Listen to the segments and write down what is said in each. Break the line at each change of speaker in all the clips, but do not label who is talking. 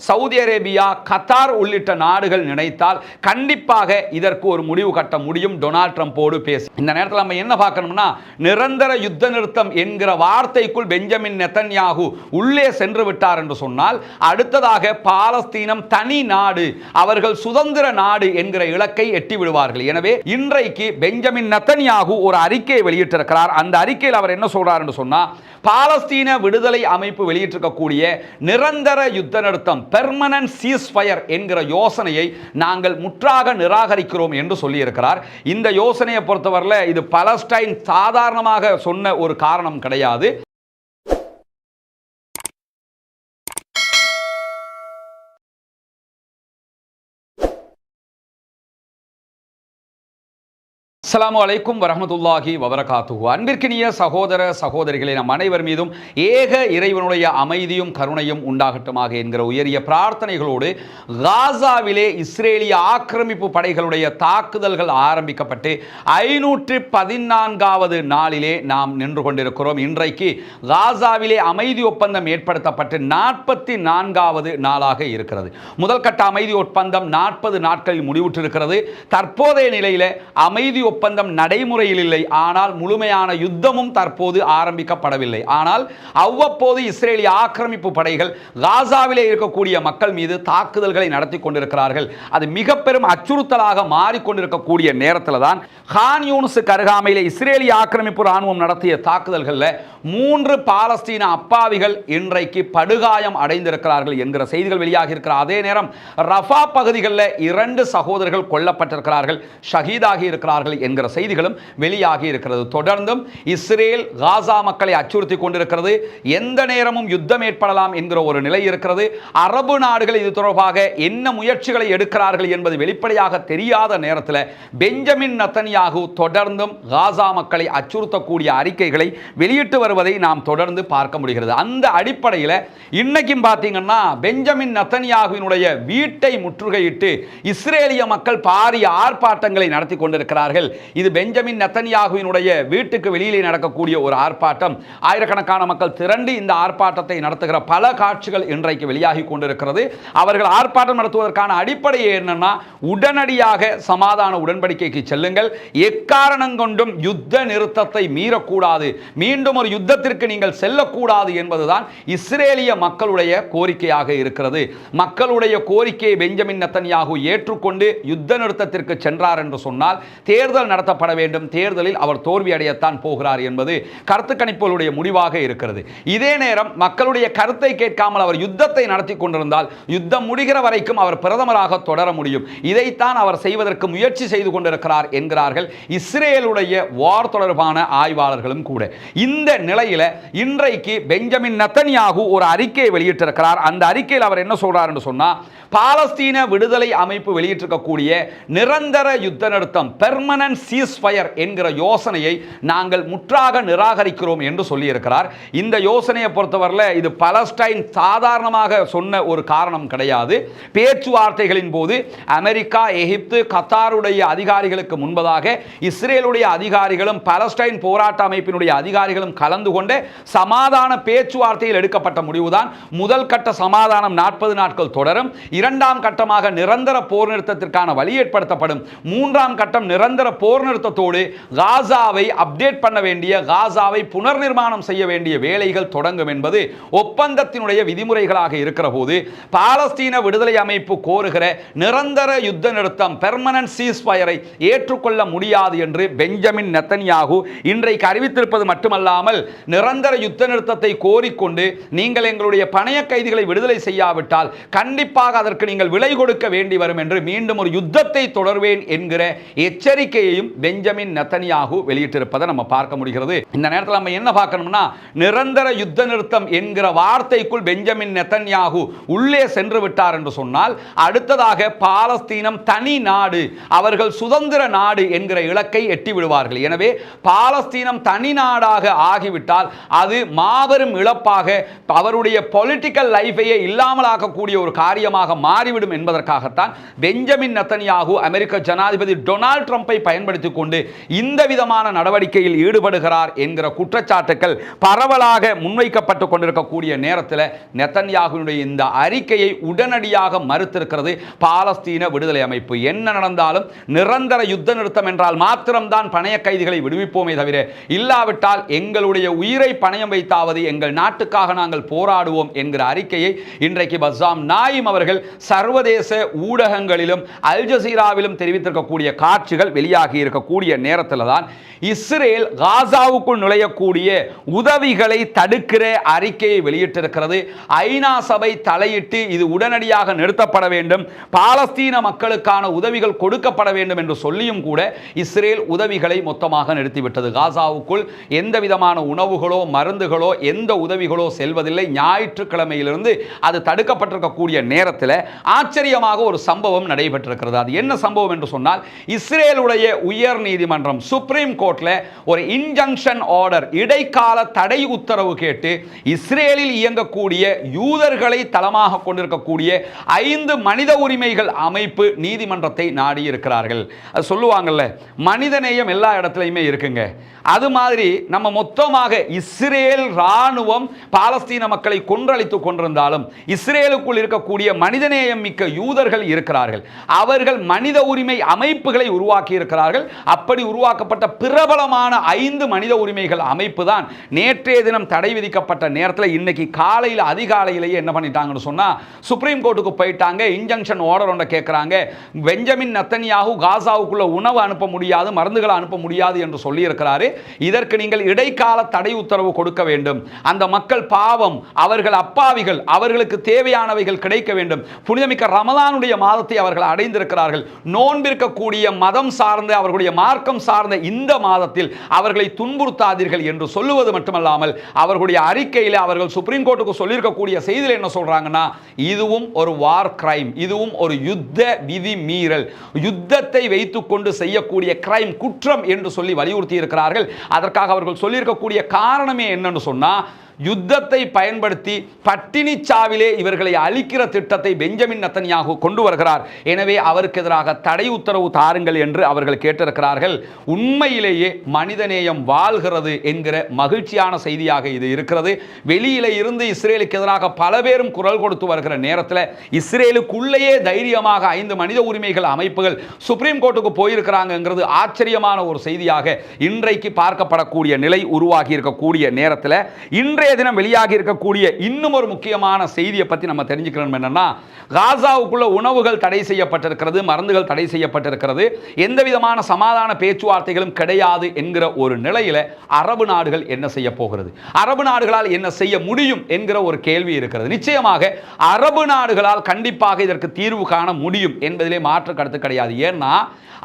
Saudi Arabia, Qatar உள்ளிட்ட நாடுகள் நினைத்தால் கண்டிப்பாக இதற்கு ஒரு முடிவு கட்ட முடியும். டொனால்ட் ட்ரம்போடு பேசி இந்த நேரத்தில் நம்ம என்ன பார்க்கணும்னா, நிரந்தர யுத்த நிறுத்தம் என்கிற வார்த்தைக்குள் பெஞ்சமின் நெதன்யாகு உள்ளே சென்று விட்டார் என்று சொன்னால், அடுத்ததாக பாலஸ்தீனம் தனி நாடு, அவர்கள் சுதந்திர நாடு என்கிற இலக்கை எட்டி விடுவார்கள். எனவே இன்றைக்கு பெஞ்சமின் நெதன்யாகு ஒரு அறிக்கையை வெளியிட்டிருக்கிறார். அந்த அறிக்கையில் அவர் என்ன சொல்றார் என்று சொன்னால், பாலஸ்தீன விடுதலை அமைப்பு வெளியிட்டிருக்கக்கூடிய நிரந்தர யுத்த நிறுத்தம், பெர்மனன்ட் சீஸ்ஃபயர் என்கிற யோசனையை நாங்கள் முற்றாக நிராகரிக்கிறோம் என்று சொல்லியிருக்கிறார். இந்த யோசனையை பொறுத்தவரையில் இது பாலஸ்டைன் சாதாரணமாக சொன்ன ஒரு காரணம் கிடையாது. அஸ்ஸலாமு அலைக்கும் வரஹ்மத்துல்லாஹி வபரகாத்துஹு. அன்பிற்கினிய சகோதர சகோதரிகளே, நம் அனைவர் மீதும் ஏக இறைவனுடைய அமைதியும் கருணையும் உண்டாகட்டுமாக என்கிற உயரிய பிரார்த்தனைகளோடு, காசாவிலே இஸ்ரேலிய ஆக்கிரமிப்பு படைகளுடைய தாக்குதல்கள் ஆரம்பிக்கப்பட்டு 514வது நாளிலே நாம் நின்று கொண்டிருக்கிறோம். இன்றைக்கு காசாவிலே அமைதி ஒப்பந்தம் ஏற்படுத்தப்பட்டு 44வது நாளாக இருக்கிறது. முதல் கட்ட அமைதி ஒப்பந்தம் 40 நாட்களில் முடிவுற்றிருக்கிறது. தற்போதைய நிலையில் அமைதி ஒப்பந்தம் நடைமுறையில் இல்லை. ஆனால் முழுமையான யுத்தமும் தற்போது ஆரம்பிக்கப்படவில்லை. ஆனால் அவ்வப்போது இஸ்ரேலிய ஆக்கிரமிப்பு படைகள் காசாவிலே இருக்கக்கூடிய மக்கள் மீது தாக்குதல்களை நடத்தி கொண்டிருக்கிறார்கள். அது மிக பெரும் அச்சுறுத்தலாக மாறிக்கொண்டிருக்கக்கூடிய நேரத்தில் தான் கான் யூனிஸுக்கு அருகாமையில் இஸ்ரேலிய ஆக்கிரமிப்பு ராணுவம் நடத்திய தாக்குதல்களில் 3 பாலஸ்தீன அப்பாவிகள் இன்றைக்கு படுகாயம் அடைந்திருக்கிறார்கள் என்கிற செய்திகள் வெளியாகி இருக்கிற அதே நேரம் ரஃபா பகுதிகளில் 2 சகோதரர்கள் கொல்லப்பட்டிருக்கிறார்கள், ஷஹீதாகி இருக்கிறார்கள் என்கிற செய்திகளும் வெளியாகி இருக்கிறது. தொடர்ந்தும் இஸ்ரேல் காசா மக்களை அச்சுறுத்தி கொண்டிருக்கிறது. எந்த நேரமும் யுத்தம் ஏற்படலாம் என்கிற ஒரு நிலை இருக்கிறது. அரபு நாடுகள் இது தொடர்பாக என்ன முயற்சிகளை எடுக்கிறார்கள் என்பது வெளிப்படையாக தெரியாத நேரத்தில் பெஞ்சமின் நெதன்யாகு தொடர்ந்தும் காசா மக்களை அச்சுறுத்தக்கூடிய அறிக்கைகளை வெளியிட்டு வருவதை நாம் தொடர்ந்து பார்க்க முடிகிறது. அந்த அடிப்படையில் இன்னைக்கும் பார்த்தீங்கன்னா, பெஞ்சமின் நெதன்யாகுவினுடைய வீட்டை முற்றுகையிட்டு இஸ்ரேலிய மக்கள் பாரிய ஆர்ப்பாட்டங்களை நடத்தி கொண்டிருக்கிறார்கள். இது பெஞ்சமின் நெதன்யாகுவினுடைய வீட்டுக்கு வெளியிலே நடக்கக்கூடிய ஒரு ஆர்ப்பாட்டம். ஆயிரக்கணக்கான மக்கள் திரண்டு இந்த ஆர்ப்பாட்டத்தை நடத்துகிற பல காட்சிகள் இன்றைக்கு வெளியாகி கொண்டிருக்கிறது. அவர்கள் ஆர்ப்பாட்டம் நடத்துவதற்கான அடிப்படை என்னன்னா, உடனடியாக சமாதான உடன்படிக்கைக்கு செல்லுங்கள், எக்காரணம் கொண்டும் யுத்த நிறுத்தத்தை மீறக்கூடாது, மீண்டும் ஒரு யுத்தத்திற்கு நீங்கள் செல்லக்கூடாது என்பதுதான் இஸ்ரேலிய மக்களுடைய கோரிக்கையாக இருக்கிறது. மக்களுடைய கோரிக்கையை பெஞ்சமின் நெதன்யாகு ஏற்றுக்கொண்டு யுத்த நிறுத்தத்திற்கு சென்றார் என்று சொன்னால் தேர்தல் நடத்தப்பட வேண்டும், தேர்தலில் அவர் தோல்வி அடையத்தான் போகிறார் என்பது கருத்து கணிப்புகளுடைய முடிவாக இருக்கிறது. இதே நேரம் மக்களுடைய கருத்தை கேட்காமல் அவர் யுத்தத்தை நடத்தி கொண்டிருந்தால் யுத்தம் முடிகிற வரைக்கும் அவர் பிரதமராக தொடர முடியும். இதைத்தான் அவர் செய்வதற்கு முயற்சி செய்து கொண்டிருக்கிறார் என்கிறார்கள் இஸ்ரேலுடைய வார் தொடர்பான ஆய்வாளர்களும் கூட. இந்த நிலையில இன்றைக்கு பெஞ்சமின் நெதன்யாகு ஒரு அறிக்கையை வெளியிட்டிருக்கிறார். அந்த அறிக்கையில் அவர் என்ன சொல்றார் என்று சொன்னா, பாலஸ்தீன விடுதலை அமைப்பு வெளியிட்டிருக்கக்கூடிய நிரந்தர யுத்த நிறுத்தம், பெர்மனன்ட் சீஸ்ஃபயர் என்கிற யோசனையை நாங்கள் முற்றாக நிராகரிக்கிறோம் என்று சொல்லியிருக்கிறார். இந்த யோசனையை பொறுத்தவரையில் இது பாலஸ்டைன் சாதாரணமாக சொன்ன ஒரு காரணம் கிடையாது. பேச்சுவார்த்தைகளின் போது அமெரிக்கா, எகிப்து, கத்தாருடைய அதிகாரிகளுக்கு முன்பதாக இஸ்ரேலுடைய அதிகாரிகளும் பாலஸ்டைன் போராட்ட அமைப்பினுடைய அதிகாரிகளும் கலந்து கொண்ட சமாதான பேச்சுவார்த்தையில் எடுக்கப்பட்ட முடிவுதான் முதல் கட்ட சமாதானம் 40 நாட்கள் தொடரும். இரண்டாம் கட்டமாக நிரந்தர போர் நிறுத்தத்திற்கான வழி ஏற்படுத்தப்படும். மூன்றாம் கட்டம் நிரந்தர போர் நிறுத்தத்தோடு காசாவை அப்டேட் பண்ண வேண்டிய, காசாவை புனர் நிர்மாணம் செய்ய வேண்டிய வேலைகள் தொடங்கும் என்பது ஒப்பந்தத்தினுடைய விதிமுறைகளாக இருக்கிற போது, பாலஸ்தீன விடுதலை அமைப்பு கோருகிற நிரந்தர யுத்த நிறுத்தம், பெர்மனன்ட் சீஸ்ஃபயரை ஏற்றுக்கொள்ள முடியாது என்று பெஞ்சமின் நெதன்யாகு இன்றைக்கு அறிவித்திருப்பது மட்டுமல்லாமல், நிரந்தர யுத்த நிறுத்தத்தை கோரிக்கொண்டு நீங்கள் எங்களுடைய பணைய கைதிகளை விடுதலை செய்யாவிட்டால் கண்டிப்பாக அதற்கு நீங்கள் விலை கொடுக்க வேண்டி வரும் என்று மீண்டும் ஒரு யுத்தத்தை தொடர்வேன் என்கிற எச்சரிக்கையையும் பெஞ்சமின் நெதன்யாகு வெளியிட்டிருப்பதை நம்ம பார்க்க முடிகிறது. இந்த நேரத்தில் நம்ம என்ன பார்க்கணும்னா, நிரந்தர யுத்த நிறுத்தம் என்கிற வார்த்தைக்குள் பெஞ்சமின் நெதன்யாகு உள்ளே சென்று விட்டார் என்று சொன்னால், அடுத்ததாக பாலஸ்தீனம் தனி நாடு, அவர்கள் சுதந்திர நாடு என்கிற இலக்கை எட்டி விடுவார்கள். எனவே பாலஸ்தீனம் தனி நாடாக ஆகிவிட்டால் அது மாபெரும் இழப்பாக, அவருடைய பொலிட்டிக்கல் லைஃபையே இல்லாமல் ஆக்கக்கூடிய ஒரு காரியமாக மாறிவிடும் என்பதற்காகத்தான் பெஞ்சமின் நெதன்யாகு அமெரிக்க ஜனாதிபதி டொனால்ட் ட்ரம்பை பயன்படுத்தி பயன்படுத்திக் கொண்டு இந்த விதமான நடவடிக்கையில் ஈடுபடுகிறார் என்கிற குற்றச்சாட்டுகள் பரவலாக முன்வைக்கப்பட்டு கொண்டிருக்கக்கூடிய நேரத்தில் நெதன்யாகுவினுடைய இந்த அறிக்கையை உடனடியாக மறுத்திருக்கிறது பாலஸ்தீன விடுதலை அமைப்பு. என்ன நடந்தாலும் நிரந்தர யுத்த நிறுத்தம் என்றால் மாத்திரம்தான் பணைய கைதிகளை விடுவிப்போமே தவிர, இல்லாவிட்டால் எங்களுடைய உயிரை பணயம் வைத்தாவது எங்கள் நாட்டுக்காக நாங்கள் போராடுவோம் என்கிற அறிக்கையை இன்றைக்கு பஸ்ஸாம் நாயிம் அவர்கள் சர்வதேச ஊடகங்களிலும் அல் ஜசீராவிலும் தெரிவித்திருக்கக்கூடிய காட்சிகள் வெளியாகி இருக்கக்கூடிய நேரத்தில் தான் இஸ்ரேல் காசாவுக்குள் நுழையக்கூடிய உதவிகளை தடுக்கிற அறிக்கையை வெளியிட்டிருக்கிறது. ஐநா சபை தலையிட்டு இது உடனடியாக நிறுத்தப்பட வேண்டும், பாலஸ்தீன மக்களுக்கான உதவிகள் கொடுக்கப்பட வேண்டும் என்று சொல்லியும் கூட இஸ்ரேல் உதவிகளை மொத்தமாக நிறுத்திவிட்டது. காசாவுக்குள் எந்த விதமான உணவுகளோ மருந்துகளோ எந்த உதவிகளோ செல்வதில்லை. ஞாயிற்றுக்கிழமையிலிருந்து அது தடுக்கப்பட்டிருக்கக்கூடிய நேரத்தில் ஆச்சரியமாக ஒரு சம்பவம் நடைபெற்றிருக்கிறது. அது என்ன சம்பவம் என்று சொன்னால், இஸ்ரேலுடைய உயர் நீதிமன்றம் சுப்ரீம் கோர்ட்ல ஒரு இன்ஜங்ஷன் ஆர்டர், இடைக்கால தடை உத்தரவு கேட்டு இஸ்ரேலில் இயங்கக்கூடிய யூதர்களை தளமாக கொண்டிருக்கக்கூடிய 5 மனித உரிமைகள் அமைப்பு நீதிமன்றத்தை நாடி இருக்கிறார்கள். அது சொல்லுவாங்கல்ல, மனிதநேயம் எல்லா இடத்துலையுமே இருக்குங்க. அது மாதிரி நம்ம மொத்தமாக இஸ்ரேல் ராணுவம் பாலஸ்தீன மக்களை கொன்றளித்துக் கொண்டிருந்தாலும் இஸ்ரேலுக்குள் இருக்கக்கூடிய மனிதநேயம் மிக்க யூதர்கள் இருக்கிறார்கள். அவர்கள் மனித உரிமை அமைப்புகளை உருவாக்கி இருக்கிறார்கள். அப்படி உருவாக்கப்பட்ட பிரபலமான 5 மனித உரிமைகள் அமைப்பு தான் நேற்றைய தினம் தடை விதிக்கப்பட்ட நேரத்தில் இன்னைக்கு காலையில் அதிகாலையிலேயே என்ன பண்ணிட்டாங்கன்னு சொன்னா, சுப்ரீம் கோர்ட்டுக்கு போயிட்டாங்க. இன்ஜங்ஷன் ஆர்டர் ஒன்றை கேட்கிறாங்க. பெஞ்சமின் நெதன்யாகு காசாவுக்குள்ள உணவு அனுப்ப முடியாது, மருந்துகளை அனுப்ப முடியாது என்று சொல்லி இருக்கிறாரு. இதற்கு நீங்கள் இடைக்கால தடை உத்தரவு கொடுக்க வேண்டும். அந்த மக்கள் பாவம், அவர்கள் அப்பாவிகள், அவர்களுக்கு தேவையானவைகள் கிடைக்க வேண்டும். புனிதமிக்க ரமலானுடைய மாதத்தை அவர்கள் அடைந்திருக்கிறார்கள். நோன்பிருக்கக்கூடிய மதம் சார்ந்த அவர்களுடைய மார்க்கம் சார்ந்த இந்த மாதத்தில் அவர்களை துன்புறுத்தாதீர்கள் என்று சொல்லுவது மட்டுமல்லாமல் அவர்களுடைய அறிக்கையில் அவர்கள் சுப்ரீம் கோர்ட்டுக்கு சொல்லியிருக்கக்கூடிய செய்தியில் என்ன சொல்றாங்கன்னா, இதுவும் ஒரு வார் கிரைம், இதுவும் ஒரு யுத்த விதி மீறல், யுத்தத்தை வைத்துக் கொண்டு செய்யக்கூடிய கிரைம், குற்றம் என்று சொல்லி வலியுறுத்தி இருக்கிறார்கள். அதற்காக அவர்கள் சொல்லியிருக்கக்கூடிய காரணமே என்னன்னு சொன்னா, யுத்தத்தை பயன்படுத்தி பட்டினி சாவிலே இவர்களை அழிக்கிற திட்டத்தை பெஞ்சமின் நெதன்யாகு கொண்டு வருகிறார். எனவே அவருக்கு எதிராக தடை உத்தரவு தாருங்கள் என்று அவர்கள் கேட்டிருக்கிறார்கள். உண்மையிலேயே மனிதநேயம் வாழ்கிறது என்கிற மகிழ்ச்சியான செய்தியாக இது இருக்கிறது. வெளியில இருந்து இஸ்ரேலுக்கு எதிராக பல பேரும் குரல் கொடுத்து வருகிற நேரத்தில் இஸ்ரேலுக்குள்ளேயே தைரியமாக 5 மனித உரிமைகள் அமைப்புகள் சுப்ரீம் கோர்ட்டுக்கு போயிருக்கிறாங்கிறது ஆச்சரியமான ஒரு செய்தியாக இன்றைக்கு பார்க்கப்படக்கூடிய நிலை உருவாகி இருக்கக்கூடிய நேரத்தில் இன்றைய தினம் வெளியாகி இருக்கக்கூடிய இன்னும் ஒரு முக்கியமான செய்தியை பற்றி நம்ம தெரிஞ்சுக்கணும். என்னன்னா, காசாவுக்குள்ள உணவுகள் தடை செய்யப்பட்டிருக்கிறது, மருந்துகள் தடை செய்யப்பட்டிருக்கிறது, எந்த விதமான சமாதான பேச்சுவார்த்தைகளும் கிடையாது என்கிற ஒரு நிலையில அரபு நாடுகள் என்ன செய்ய போகிறது, அரபு நாடுகளால் என்ன செய்ய முடியும் என்கிற ஒரு கேள்வி இருக்கிறது. நிச்சயமாக அரபு நாடுகளால் கண்டிப்பாக இதற்கு தீர்வு காண முடியும் என்பதிலே மாற்று கருத்து கிடையாது. ஏன்னா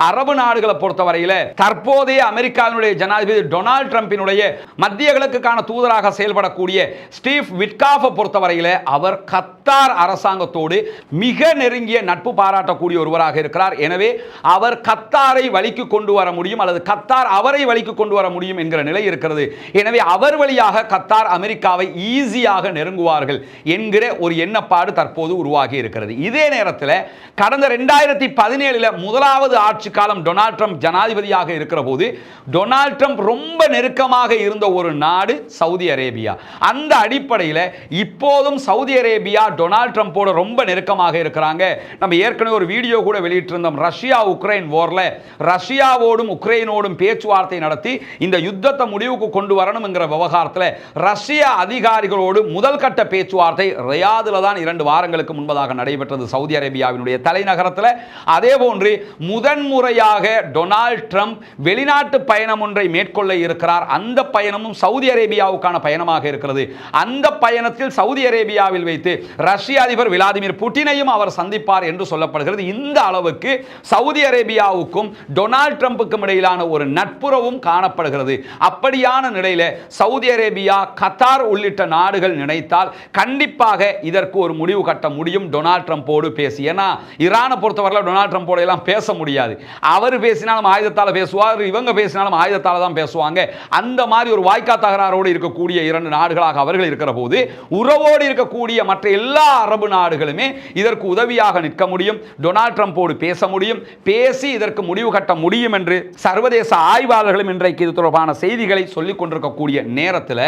அரபு நாடுகளை பொறுத்தவரையில் தற்போதைய அமெரிக்காவினுடைய ஜனாதிபதி டொனால்ட் ட்ரம்பினுடைய மத்திய கிழக்குக்கான தூதராக செயல்படக்கூடிய ஸ்டீவ் விட்காஃபை பொறுத்தவரையில் அவர் கத்தார் அரசாங்கத்தோடு மிக நெருங்கிய நட்பு பாராட்டக்கூடிய ஒருவராக இருக்கிறார். எனவே அவர் கத்தாரை வழிக்கு கொண்டு வர முடியும் அல்லது கத்தார் அவரை வழிக்கு கொண்டு வர முடியும் என்கிற நிலை இருக்கிறது. எனவே அவர் வழியாக கத்தார் அமெரிக்காவை ஈஸியாக நெருங்குவார்கள் என்கிற ஒரு எண்ணப்பாடு தற்போது உருவாகி இருக்கிறது. இதே நேரத்தில் கடந்த 2017 முதலாவது ஆட்சி காலம் டொனால்ட் ட்ரம்ப் ஜனாதிபதியாக இருக்கிற போது டொனால்ட் ட்ரம்ப் ரொம்ப நெருக்கமாக இருந்த ஒரு நாடு சவுதி அரேபியா. அந்த அடிப்படையில் இப்போதும் சவுதி அரேபியா டொனால்ட் ட்ரம்போட ரொம்ப நெருக்கமாக இருக்கிறாங்க. நம்ம ஏற்கனவே ஒரு வீடியோ கூட வெளியிட்டிருந்தோம். ரஷ்யா உக்ரைன் வார்ல ரஷ்யாவோடும் உக்ரைனோடும் பேச்சுவார்த்தை நடத்தி இந்த யுத்தத்தை முடிவுக்கு கொண்டு வரணும் என்கிற விவகாரத்தில் ரஷ்ய அதிகாரிகளோடு முதல் கட்ட பேச்சுவார்த்தை ரியாதில் தான் 2 வாரங்களுக்கு முன்பதாக நடைபெற்றது, சவுதி அரேபியாவினுடைய தலைநகரத்தில். அதே போன்று முதன்முறையாக டொனால்ட் ட்ரம்ப் வெளிநாட்டு பயணம் ஒன்றை மேற்கொள்ள இருக்கிறார். அந்த பயணமும் சவுதி அரேபியாவுக்கான பயணமாக இருக்கிறது. அந்த பயணத்தில் சவுதி அரேபியாவில் வைத்து ரஷ்ய அதிபர் விளாடிமிர் புட்டினையும் அவர் சந்திப்பார் என்று சொல்லப்படுகிறது. இந்த அளவுக்கு சவுதி அரேபியாவுக்கும் டொனால்ட் ட்ரம்புக்கும் இடையிலான ஒரு நட்புறவும் காணப்படுகிறது. அப்படியான நிலையில் சவுதி அரேபியா, கத்தார் உள்ளிட்ட நாடுகள் நினைத்தால் கண்டிப்பாக இதற்கு ஒரு முடிவு கட்ட முடியும் டொனால்ட் ட்ரம்போடு பேசி. ஏன்னா ஈரானை பொறுத்தவரை டொனால்ட் ட்ரம்போடு எல்லாம் பேச முடியாது. அவர் பேசினாலும் ஆயுதத்தால் பேசுவார், இவங்க பேசினாலும் ஆயுதத்தால் தான் பேசுவாங்க. அந்த மாதிரி ஒரு வாய்க்கா தகராறோடு இருக்கக்கூடிய 2 நாடுகளாக அவர்கள் இருக்கிற போது உறவோடு இருக்கக்கூடிய மற்ற எல்லா அரபு நாடுகளுமே இதற்கு உதவியாக நிற்க முடியும், டொனால்ட் ட்ரம்போடு பேச முடியும், பேசி இதற்கு முடிவு கட்ட முடியும் என்று சர்வதேச ஆய்வாளர்களும் இன்றைக்கு இது தொடர்பான செய்திகளை சொல்லிக் கொண்டிருக்கக்கூடிய நேரத்தில்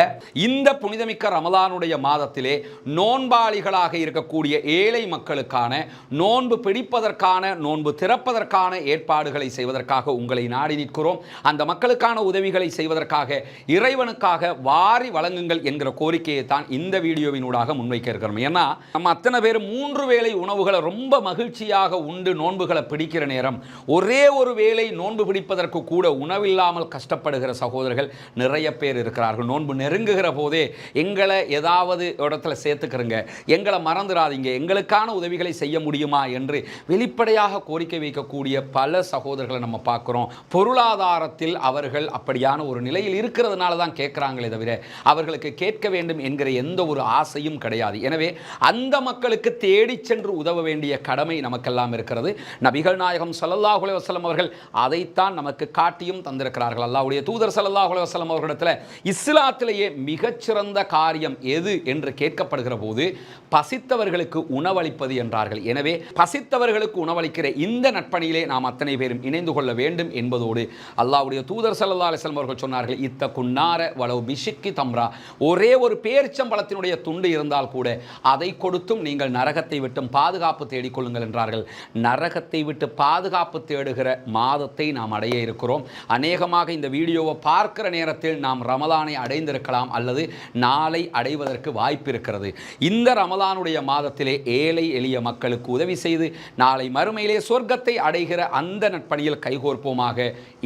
இந்த புனிதமிக்க ரமலானுடைய மாதத்திலே நோன்பாளிகளாக இருக்கக்கூடிய ஏழை மக்களுக்கான நோன்பு பிடிப்பதற்கான நோன்பு திறப்பதற்கான ஏற்பாடுகளை செய்வதற்காக உங்களை நாடி நிற்கிறோம். அந்த மக்களுக்கான உதவிகளை செய்வதற்காக இறைவனுக்காக வாரி வழங்குங்கள் என்கிற கோரிக்கையை தான் இந்த வீடியோவினூடாக முன்வைக்க இருக்கிறோம். ஏன்னா நம்ம அத்தனை பேர் 3 வேளை உணவுகளை ரொம்ப மகிழ்ச்சியாக உண்டு நோன்புகளை பிடிக்கிற நேரம் ஒரே ஒரு வேளை நோன்பு பிடிப்பதற்கு கூட உணவில்லாமல் கஷ்டப்படுகிற சகோதரர்கள் நிறைய பேர் இருக்கிறார்கள். நோன்பு நெருங்குகிற போதே எங்களை ஏதாவது இடத்துல சேர்த்துக்கிறங்க, எங்களை மறந்துடாதீங்க, எங்களுக்கான உதவிகளை செய்ய முடியுமா என்று வெளிப்படையாக கோரிக்கை வைக்கக்கூடிய பல சகோதரர்களை நம்ம பார்க்கிறோம். பொருளாதாரத்தில் அவர்கள் அப்படியான ஒரு நிலையில் இருக்கிறதுனால தான் கேட்கிறாங்களே தவிர அவர்களுக்கு கேட்க வேண்டும் என்கிற எந்த ஒரு ஆசையும் கிடையாது. எனவே அந்த மக்களுக்கு தேடி சென்று உதவ வேண்டிய கடமை நமக்கெல்லாம் இருக்கிறது. நபிகள் நாயகம் ஸல்லல்லாஹு அலைஹி வஸல்லம் அவர்கள் அதைத்தான் நமக்கு காட்டியும் தந்திருக்கிறார்கள். அல்லாஹ்வுடைய தூதர் ஸல்லல்லாஹு அலைஹி வஸல்லம் அவர்களிடத்தில் இஸ்லாத்திலேயே மிகச்சிறந்த காரியம் எது என்று கேட்கப்படுகிற போது பசித்தவர்களுக்கு உணவளிப்பது என்றார்கள். எனவே பசித்தவர்களுக்கு உணவளிக்கிற இந்த நட்பணியிலே நாம் அத்தனை பேரும் இணைந்து கொள்ள வேண்டும் என்பதோடு அல்லாஹ்வுடைய தூதர் ஸல்லல்லாஹு அலைஹி வஸல்லம் அவர்கள் சொன்னார்கள், இத்தகுன்னார வலவ் பிஷிக்கி தம்ரா, ஒரே ஒரு பேரிச்சம்பழத்தினுடைய துண்டு இருந்தால் கூட அதை கொடுத்தும் நீங்கள் நரகத்தை விட்டும் பாதுகாப்பு தேடிக்கொள்ளுங்கள் என்றார்கள். நரகத்தை விட்டு பாதுகாப்பு தேடுகிற மாதத்தை நாம் அடைய இருக்கிறோம். அநேகமாக இந்த வீடியோவை பார்க்கிற நேரத்தில் நாம் ரமலானை அடைந்திருக்கலாம் அல்லது நாளை அடைவதற்கு வாய்ப்பு இருக்கிறது. இந்த ரமலானுடைய மாதத்திலே ஏழை எளிய மக்களுக்கு உதவி செய்து நாளை மறுமையிலே சொர்க்கத்தை அடைகிற அந்த நட்பணியில் கைகோர்ப்போமாக,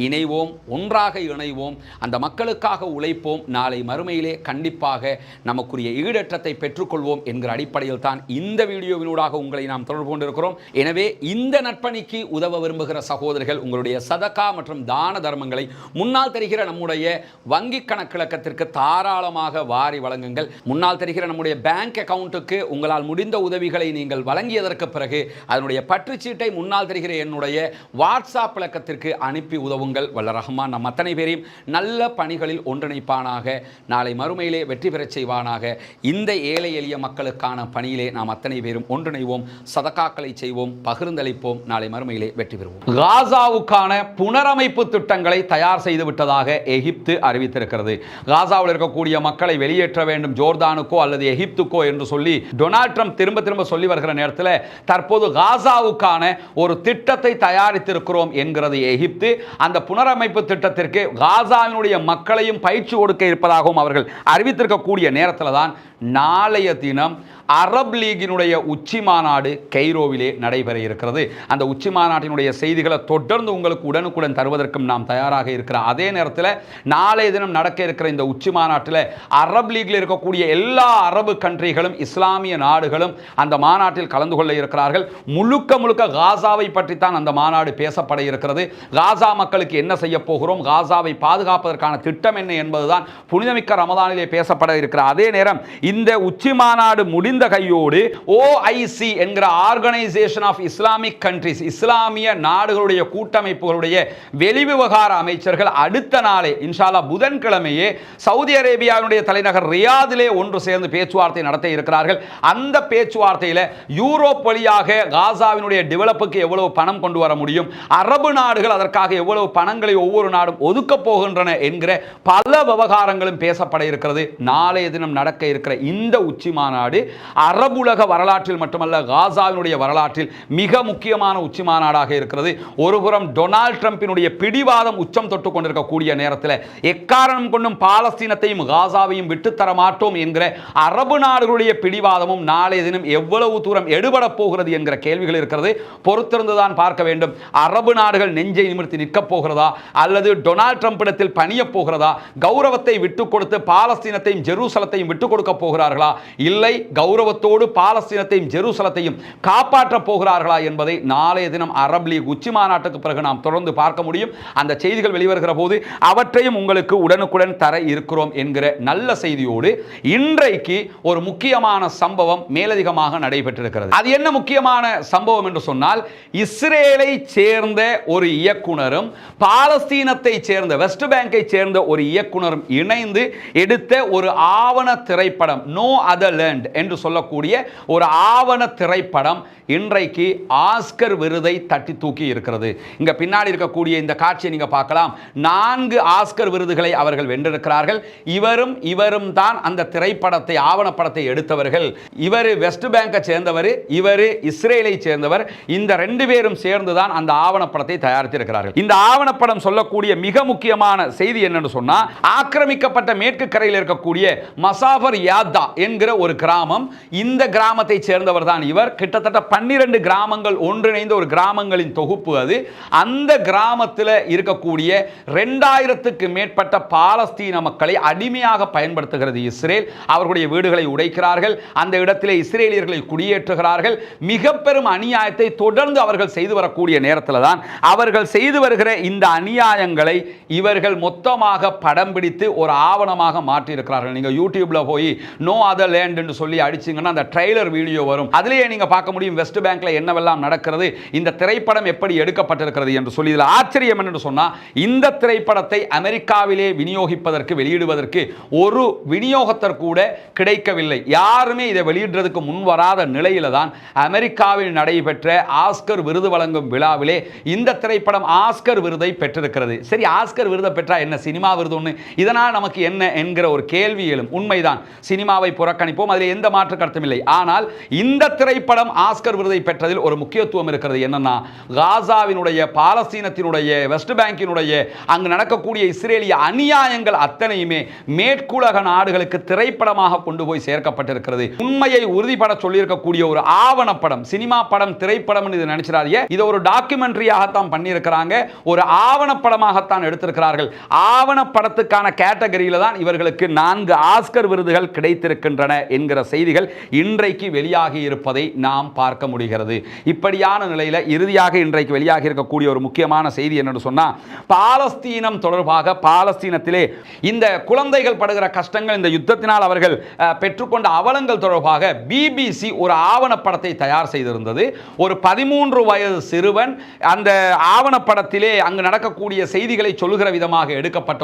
இணைவோம், ஒன்றாக இணைவோம், அந்த மக்களுக்காக உழைப்போம். நாளை மறுமையிலே கண்டிப்பாக நமக்குரிய ஈடற்றத்தை பெற்றுக்கொள்வோம் என்கிற அடிப்படையில் தான் இந்த வீடியோவினூடாக உங்களை நாம் தொடர்பு கொண்டிருக்கிறோம். எனவே இந்த நட்பணிக்கு உதவ விரும்புகிற சகோதரர்கள் உங்களுடைய சதகா மற்றும் தான தர்மங்களை முன்னால் தெரிகிற நம்முடைய வங்கி கணக்கிழக்கத்திற்கு தாராளமாக வாரி வழங்குங்கள். முன்னால் தெரிகிற நம்முடைய பேங்க் அக்கவுண்ட்டுக்கு உங்களால் முடிந்த உதவிகளை நீங்கள் வழங்கியதற்கு பிறகு அதனுடைய பற்றுச்சீட்டை முன்னால் தெரிகிற என்னுடைய வாட்ஸ்அப் இலக்கத்திற்கு அனுப்பி உதவுங்கள். வல்ல ரஹ்மான் நம் அத்தனை பேரையும் நல்ல பணிகளில் ஒன்றிணைப்பானாக, நாளை மறுமையிலே வெற்றி பெறச் செய்வானாக. இந்த ஏழை எளிய மக்களுக்கான பணியிலே நாம் அத்தனை பேரும் ஒன்றிணைவோம், சதகாக்களை செய்வோம், பகிர்ந்தளிப்போம், நாளை மறுமையிலே வெற்றி பெறுவோம். காசாவுக்கான புனரமைப்பு திட்டங்களை தயார் செய்து விட்டதாக எகிப்து அறிவித்திருக்கிறது. காசாவில் இருக்கக்கூடிய மக்களை வெளியேற்ற வேண்டும் ஜோர்தானுக்கோ அல்லது எகிப்துக்கோ என்று சொல்லி டொனால்ட் ட்ரம்ப் திரும்ப திரும்ப சொல்லி வருகிற நேரத்தில் தற்போது காசாவுக்கான ஒரு திட்டத்தை தயாரித்திருக்கிறோம் என்கிறது எகிப்து. அந்த புனரமைப்பு திட்டத்திற்கு காசாவினுடைய மக்களையும் பயிற்சி கொடுக்க இருப்பதாகவும் அவர்கள் அறிவித்திருக்கக்கூடிய நேரத்தில் தான் நாளைய தினம் அரப் லீகினுடைய உச்சி மாநாடு கைரோவிலே நடைபெற இருக்கிறது. அந்த உச்சி மாநாட்டினுடைய செய்திகளை தொடர்ந்து உங்களுக்கு உடனுக்குடன் தருவதற்கும் நாம் தயாராக இருக்கிற அதே நேரத்தில் நாளைய தினம் நடக்க இருக்கிற இந்த உச்சி மாநாட்டில் அரப் லீகில் இருக்கக்கூடிய எல்லா அரபு கண்ட்ரிகளும் இஸ்லாமிய நாடுகளும் அந்த மாநாட்டில் கலந்து கொள்ள இருக்கிறார்கள். முழுக்க முழுக்க காசாவை பற்றித்தான் அந்த மாநாடு பேசப்பட இருக்கிறது. காசா மக்களுக்கு என்ன செய்ய போகிறோம், காசாவை பாதுகாப்பதற்கான திட்டம் என்ன என்பதுதான் புனிதமிக்க ரமதானிலே பேசப்பட இருக்கிற அதே நேரம் இந்த உச்சி மாநாடு முடிந்த கையோடு OIC என்கிற ஆர்கனைசேஷன் ஆஃப் இஸ்லாமிக் கண்ட்ரிஸ், இஸ்லாமிய நாடுகளுடைய கூட்டமைப்புகளுடைய வெளிவிவகார அமைச்சர்கள் அடுத்த நாளே இன்ஷா அல்லாஹ் புதன்கிழமையே சவுதி அரேபியாவுடைய தலைநகர் ரியாதிலே ஒன்று சேர்ந்து பேச்சுவார்த்தை நடத்த இருக்கிறார்கள். அந்த பேச்சுவார்த்தையில் யூரோப் வழியாக காசாவினுடைய டெவலப்புக்கு எவ்வளவு பணம் கொண்டு வர முடியும், அரபு நாடுகள் அதற்காக எவ்வளவு பணங்களை ஒவ்வொரு நாடும் ஒதுக்க போகின்றன என்கிற பல விவகாரங்களும் பேசப்பட இருக்கிறது. நாளைய தினம் நடக்க இருக்கிற இந்த உச்சி மாநாடு அரபுலக வரலாற்றில் மட்டுமல்ல காசாவினுடைய வரலாற்றில் மிக முக்கியமான உச்சி மாநாடாக இருக்கிறது. ஒருபுறம் டொனால்ட் ட்ரம்பினுடைய பிடிவாதம் உச்சம் தொட்டு கொண்டிருக்கக்கூடிய நேரத்தில் எக்காரணம் கொண்டும் பாலஸ்தீனத்தையும் காசாவையும் விட்டுத்தர மாட்டோம் என்கிற அரபு நாடுகளுடைய பிடிவாதமும் நாளைய தினம் எவ்வளவு தூரம் எடுபட போகிறது என்கிற கேள்விகள் இருக்கிறது. பொறுத்திருந்துதான் பார்க்க வேண்டும். அரபு நாடுகள் நெஞ்சை நிமிர்த்தி நிற்கப் போகிறதா அல்லது டொனால்ட் ட்ரம்பிடத்தில் பணிய போகிறதா, கௌரவத்தை விட்டுக் கொடுத்து பாலஸ்தீனத்தையும் ஜெருசலத்தையும் விட்டுக் கொடுக்க போகிறார்களா, இல்லை கௌரவ கௌரவத்தோடு பாலஸ்தீனத்தையும் ஜெருசலத்தையும் காப்பாற்றப் போகிறார்களா என்பதை நாளைய தினம் அரபு லீக் உச்சி மாநாட்டுக்கு பிறகு நாம் தொடர்ந்து பார்க்க முடியும். அந்த செய்திகள் வெளிவருகிற போது அவற்றையும் உங்களுக்கு உடனுக்குடன் தர இருக்கிறோம் என்கிற நல்ல செய்தியோடு இன்றைக்கு ஒரு முக்கியமான சம்பவம் மேலதிகமாக நடைபெற்றிருக்கிறது. அது என்ன முக்கியமான சம்பவம் என்று சொன்னால், இஸ்ரேலை சேர்ந்த ஒரு இயக்குனரும் பாலஸ்தீனத்தை சேர்ந்த வெஸ்ட் பேங்கை சேர்ந்த ஒரு இயக்குனரும் இணைந்து எடுத்த ஒரு ஆவண திரைப்படம் நோ அதர் லேண்ட் என்று சொல்லக்கூடிய ஒரு ஆவண திரைப்படம் இன்றைக்கு ஆஸ்கர் விருதை தட்டி தூக்கி இருக்கிறது. இங்க பின்னாடி இருக்கக்கூடிய இந்த காட்சியை நீங்க பார்க்கலாம். 4 ஆஸ்கர் விருதுகளை அவர்கள் வென்றிருக்கிறார்கள். இவரும் தான் அந்த திரைப்படத்தை ஆவணப்படத்தை எடுத்தவர்கள். இவர் வெஸ்ட் பேங்கை சேர்ந்தவர், இவர் இஸ்ரேலை சேர்ந்தவர். இந்த 2 பேரும் சேர்ந்துதான் அந்த ஆவணப்படத்தை தயாரித்திருக்கிறார்கள். இந்த ஆவணப்படம் சொல்லக்கூடிய மிக முக்கியமான செய்தி என்னன்னு சொன்னா, ஆக்கிரமிக்கப்பட்ட மேற்கு கரையில் இருக்கக்கூடிய மசாஃபர் யாத்தா என்கிற ஒரு கிராமம். இந்த கிராமத்தை சேர்ந்தவர் தான் இவர். கிட்டத்தட்ட 12 கிராமங்கள் ஒன்றிணைந்த ஒரு கிராமங்களின் தொகுப்பு அது. அந்த கிராமத்தில் இருக்கக்கூடிய 2000க்கு மேற்பட்ட பாலஸ்தீன மக்களை அடிமையாக பயன்படுத்துகிறது இஸ்ரேல். அவர்களுடைய வீடுகளை உடைக்கிறார்கள், அந்த இடத்திலே இஸ்ரேலியர்களை குடியேற்றுகிறார்கள். மிக பெரும் அநியாயத்தை தொடர்ந்து அவர்கள் செய்து வரக்கூடிய நேரத்தில் தான் அவர்கள் செய்து வருகிற இந்த அநியாயங்களை இவர்கள் மொத்தமாக படம் பிடித்து ஒரு ஆவணமாக மாற்றி இருக்கிறார்கள். நீங்க யூடியூப்ல போய் நோ அதர் லேண்ட் என்று சொல்லி அடிச்சீங்கன்னா அந்த ட்ரெய்லர் வீடியோ வரும். அதிலேயே நீங்க பார்க்க முடியும் வெஸ்ட் பேங்க்ல என்னவெல்லாம் நடக்கிறது, இந்த திரைப்படம் எப்படி எடுக்கப்பட்டிருக்கிறது என்று சொல்லி. இதில் ஆச்சரியம் என்று சொன்னா, இந்த திரைப்படத்தை அமெரிக்காவிலே விநியோகிப்பதற்கு வெளியிடுவதற்கு ஒரு விநியோகத்தர் கூட கிடைக்கவில்லை. யாருமே இதை வெளியிடுறதுக்கு முன் வராத நிலையில தான் அமெரிக்காவில் நடைபெற்ற ஆஸ்கர் விருது வழங்கும் விழாவிலே இந்த திரைப்படம் ஆஸ்கர் விருதை பெற்றிருக்கிறது. சரி, ஆஸ்கர் விருதை பெற்றா என்ன, சினிமா விருது ஒன்று, இதனால் நமக்கு என்ன என்கிற ஒரு கேள்வி எழும். உண்மைதான், சினிமாவை புறக்கணிப்போம், அதில் எந்த மாற்று கருத்தும் இல்லை. ஆனால் இந்த திரைப்படம் ஆஸ்கர் விருதை பெற்றதில் ஒரு முக்கியத்துவம் இருக்கிறது. என்னன்னா, காசாவினுடைய, பாலஸ்தீனத்தினுடைய, வெஸ்ட் பேங்கினுடைய அங்கு நடக்கக்கூடிய இஸ்ரேலிய அநியாயங்கள் அத்தனையுமே மேற்குலக நாடுகளுக்கு திரைப்படமாக கொண்டு போய் சேர்க்கப்பட்டிருக்கிறது. உண்மையை உறுதிப்பட சொல்லியிருக்கக்கூடிய ஒரு ஆவணப்படம், சினிமா படம், திரைப்படம் இது நினைச்சிடாதீங்க. இது ஒரு டாக்குமெண்ட்ரியாகத்தான் பண்ணியிருக்கிறாங்க, ஒரு ஆவணப்படமாகத்தான் எடுத்திருக்கிறார்கள். ஆவணப்படத்துக்கான கேட்டகரியில தான் இவர்களுக்கு 4 ஆஸ்கர் விருதுகள் கிடைத்திருக்கின்றன என்கிற செய்திகள் இன்றைக்கு வெளியாகி இருப்பதை நாம் பார்க்க முடிகிறது. இப்படியான நிலையில் இறுதியாக இன்றைக்கு வெளியாகி இருக்கக்கூடிய ஒரு முக்கியமான செய்தி என்னன்னு சொன்னா, பாலஸ்தீனம் தொடர்பாக, பாலஸ்தீனத்திலே இந்த குழந்தைகள் படுகிற கஷ்டங்கள், இந்த யுத்தத்தினால் அவர்கள் பெற்றுக்கொண்ட அவலங்கள் தொடர்பாக பிபிசி ஒரு ஆவணப்படத்தை தயார் செய்திருந்தது. ஒரு 13 வயது சிறுவன் அந்த ஆவணப்படத்திலே அங்கு நடக்கக்கூடிய செய்திகளை சொல்லுகிற விதமாக எடுக்கப்பட்ட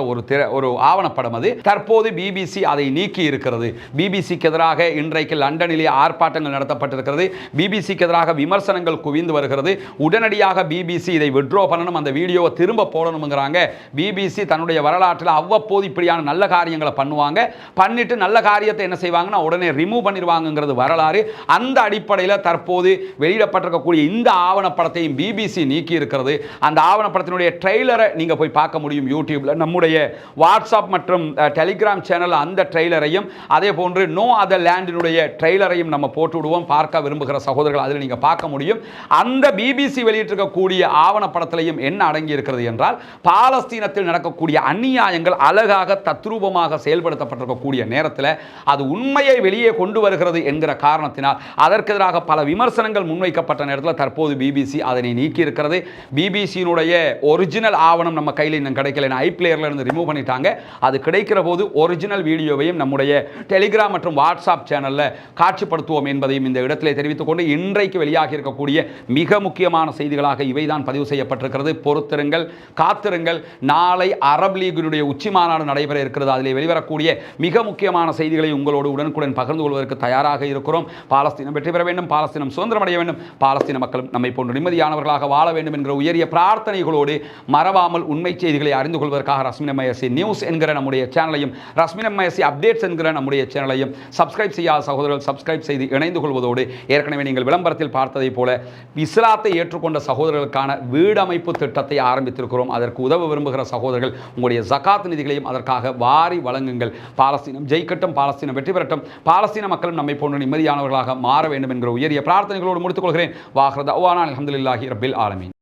ஒரு ஆவணப்படம் அது. தற்போது பிபிசி அதை நீக்கி இருக்கிறது. பிபிசிக்கு எதிராக இன்றைக்கு லண்டனிலே ஆர்ப்பாட்டங்கள் நடத்தப்பட்டிருக்கிறது. பிபிசிக்கு எதிராக விமர்சனங்கள் குவிந்து வருகிறது. உடனடியாக பிபிசி இதை விட்ரோ பண்ணணும், அந்த வீடியோவை திரும்ப போடணும்ங்கறாங்க. பிபிசி தன்னுடைய வரலாற்றில் அவ்வப்போது இப்படியான நல்ல காரியங்களை பண்ணுவாங்க, பண்ணிட்டு நல்ல காரியத்தை என்ன செய்வாங்கன்னா உடனே ரிமூவ் பண்ணிடுவாங்கிறது வரலாறு. அந்த அடிப்படையில் தற்போது வெளியிடப்பட்டிருக்கக்கூடிய இந்த ஆவணப்படத்தையும் பிபிசி நீக்கி இருக்கிறது. அந்த ஆவணப்படத்தினுடைய ட்ரெய்லரை நீங்க போய் பார்க்க முடியும் யூடியூப்ல. நம்முடைய வாட்ஸ்அப் மற்றும் டெலிகிராம் சேனல் அந்த ட்ரெய்லரையும், அதே போன்று நோ அதர் லேண்டினுடைய ட்ரெய்லரையும் நம்ம போட்டு விடுவோம். பார்க்க விரும்புகிற சகோதரர்கள் அதில் நீங்க பார்க்க முடியும். அந்த பிபிசி வெளியிட்டிருக்கக்கூடிய ஆவணப்படத்திலையும் என்ன அடங்கி இருக்கிறது என்றால், பாலஸ்தீனத்தில் நடக்கக்கூடிய அநியாயங்கள் அழகாக தத்ரூபமாக செயல்படுத்தப்பட்டிருக்கக்கூடிய நேரத்தில் அது உண்மையை வெளியே கொண்டு வருகிறது என்கிற காரணத்தினால் அதற்கு எதிராக பல விமர்சனங்கள் முன்வைக்கப்பட்ட நேரத்தில் தற்போது பிபிசி அதனை நீக்கி இருக்கிறது. பிபிசியினுடைய ஒரிஜினல் ஆவணம் நம்ம கையில் இன்னும் கிடைக்கல, ஐப்ளேயர்ல இருந்து ரிமூவ் பண்ணிட்டாங்க. அது கிடைக்கிற போது ஒரிஜினல் வீடியோவையும் நம்முடைய டெலிகிராம் மற்றும் வாட்ஸ்அப் சேனலில் காட்சிப்படுத்துவோம் என்பதையும் இந்த இடத்திலே தெரிவித்துக் கொண்டு, இன்றைக்கு வெளியாகி இருக்கக்கூடிய மிக முக்கியமான செய்திகளாக இவைதான் பதிவு செய்யப்பட்டிருக்கிறது. பொறுத்திருங்கள், காத்திருங்கள். நாளை அரபு லீகினுடைய உச்சி மாநாடு நடைபெற இருக்கிறது. அதில் வெளிவரக்கூடிய மிக முக்கியமான செய்திகளை உங்களோடு உடனுக்குடன் பகிர்ந்து கொள்வதற்கு தயாராக இருக்கிறோம். பாலஸ்தீனம் வெற்றி பெற வேண்டும், பாலஸ்தீனம் சுதந்திரம் அடைய வேண்டும், பாலஸ்தீன மக்களும் நம்மை போன்று நிம்மதியானவர்களாக வாழ வேண்டும் என்கிற உயரிய பிரார்த்தனைகளோடு மறவாமல் உண்மை செய்திகளை அறிந்து கொள்வதற்காக ரஸ்மின் நியூஸ் என்கிற நம்முடைய சேனலையும், ரஸ்மின் அப்டேட்ஸ் என்கிற நம்முடைய சேனலையும் சப்ஸ்கிரைப் செய்யாத சகோதரர்கள் சப்ஸ்கிரைப் செய்து இணைந்து கொள்வதோடு, ஏற்கனவே நீங்கள் விளம்பரத்தில் பார்த்ததை போல இஸ்லாத்தை ஏற்றுக்கொண்ட சகோதரர்களுக்கான வீடமைப்பு திட்டத்தை ஆரம்பித்திருக்கிறோம். அதற்கு உதவ விரும்புகிற சகோதரர்கள் உங்களுடைய ஜகாத் நிதிகளையும் அதற்காக வாரி வழங்குங்கள். பாலஸ்தீனம் ஜெயிக்கட்டும், பாலஸ்தீனம் வெற்றி பெறட்டும், பாலஸ்தீன மக்களும் நம்மை போன்ற நிம்மதியானவர்களாக மாற வேண்டும் என்கிற உயரிய பிரார்த்தனைகளோடு முடித்துக் கொள்கிறேன். வாஹ்ர தஅவானா அல்ஹம்துலில்லாஹி ரப்பில் ஆலமீன்.